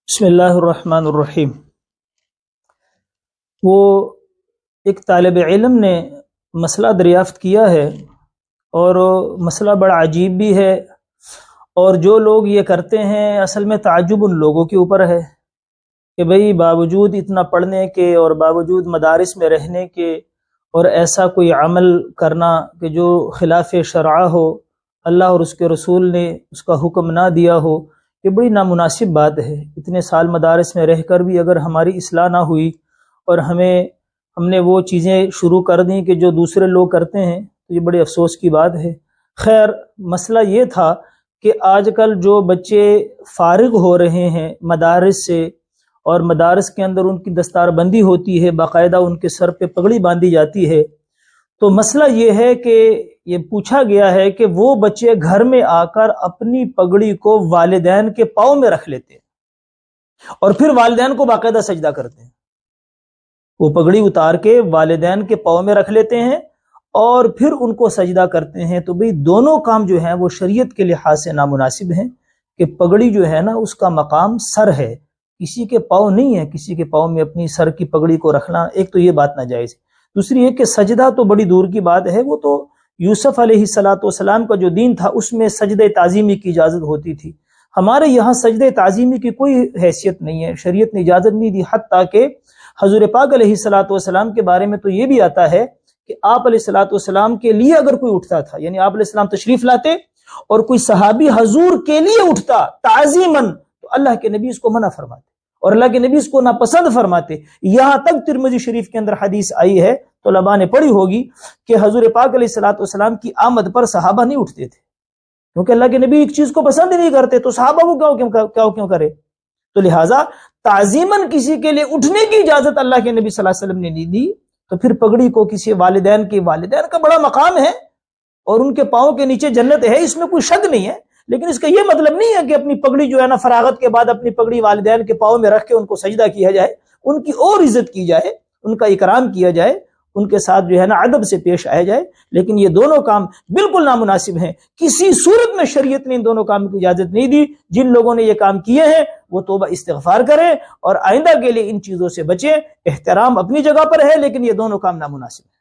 بسم اللہ الرحمن الرحیم۔ وہ ایک طالب علم نے مسئلہ دریافت کیا ہے اور مسئلہ بڑا عجیب بھی ہے، اور جو لوگ یہ کرتے ہیں اصل میں تعجب ان لوگوں کے اوپر ہے کہ بھئی باوجود اتنا پڑھنے کے اور باوجود مدارس میں رہنے کے اور ایسا کوئی عمل کرنا کہ جو خلاف شرع ہو، اللہ اور اس کے رسول نے اس کا حکم نہ دیا ہو، یہ بڑی نامناسب بات ہے۔ اتنے سال مدارس میں رہ کر بھی اگر ہماری اصلاح نہ ہوئی اور ہم نے وہ چیزیں شروع کر دیں کہ جو دوسرے لوگ کرتے ہیں تو یہ بڑے افسوس کی بات ہے۔ خیر، مسئلہ یہ تھا کہ آج کل جو بچے فارغ ہو رہے ہیں مدارس سے، اور مدارس کے اندر ان کی دستار بندی ہوتی ہے، باقاعدہ ان کے سر پہ پگڑی باندھی جاتی ہے، تو مسئلہ یہ ہے کہ یہ پوچھا گیا ہے کہ وہ بچے گھر میں آ کر اپنی پگڑی کو والدین کے پاؤں میں رکھ لیتے ہیں اور پھر والدین کو باقاعدہ سجدہ کرتے ہیں۔ وہ پگڑی اتار کے والدین کے پاؤں میں رکھ لیتے ہیں اور پھر ان کو سجدہ کرتے ہیں۔ تو بھئی دونوں کام جو ہیں وہ شریعت کے لحاظ سے نامناسب ہیں کہ پگڑی جو ہے نا اس کا مقام سر ہے، کسی کے پاؤں نہیں ہے۔ کسی کے پاؤں میں اپنی سر کی پگڑی کو رکھنا، ایک تو یہ بات ناجائز ہے۔ دوسری یہ کہ سجدہ تو بڑی دور کی بات ہے، وہ تو یوسف علیہ السلام کا جو دین تھا اس میں سجدہ تعظیمی کی اجازت ہوتی تھی۔ ہمارے یہاں سجدہ تعظیمی کی کوئی حیثیت نہیں ہے، شریعت نے اجازت نہیں دی۔ حتیٰ کہ حضور پاک علیہ السلام کے بارے میں تو یہ بھی آتا ہے کہ آپ علیہ السلام کے لیے اگر کوئی اٹھتا تھا، یعنی آپ علیہ السلام تشریف لاتے اور کوئی صحابی حضور کے لیے اٹھتا تعظیماً، تو اللہ کے نبی اس کو منع فرماتے اور اللہ کے نبی اس کو ناپسند فرماتے۔ یہاں تک ترمذی شریف کے اندر حدیث آئی ہے، طلباء نے پڑھی ہوگی، کہ حضور پاک علیہ السلام کی آمد پر صحابہ نہیں اٹھتے تھے، کیونکہ اللہ کے نبی ایک چیز کو پسند نہیں کرتے، تو صحابہ کو کیوں کرے؟ تو لہٰذا تعظیماً کسی کے لیے اٹھنے کی اجازت اللہ کے نبی صلی اللہ علیہ وسلم نے نہیں دی۔ تو پھر پگڑی کو کسی والدین کا بڑا مقام ہے اور ان کے پاؤں کے نیچے جنت ہے، اس میں کوئی شک نہیں ہے، لیکن اس کا یہ مطلب نہیں ہے کہ اپنی پگڑی جو ہے نا فراغت کے بعد اپنی پگڑی والدین کے پاؤں میں رکھ کے ان کو سجدہ کیا جائے، ان کی اور عزت کی جائے، ان کا اکرام کیا جائے، ان کے ساتھ جو ہے نا ادب سے پیش آیا جائے۔ لیکن یہ دونوں کام بالکل نامناسب ہیں، کسی صورت میں شریعت نے ان دونوں کام کی اجازت نہیں دی۔ جن لوگوں نے یہ کام کیے ہیں وہ توبہ استغفار کریں اور آئندہ کے لیے ان چیزوں سے بچیں۔ احترام اپنی جگہ پر ہے، لیکن یہ دونوں کام نامناسب ہیں۔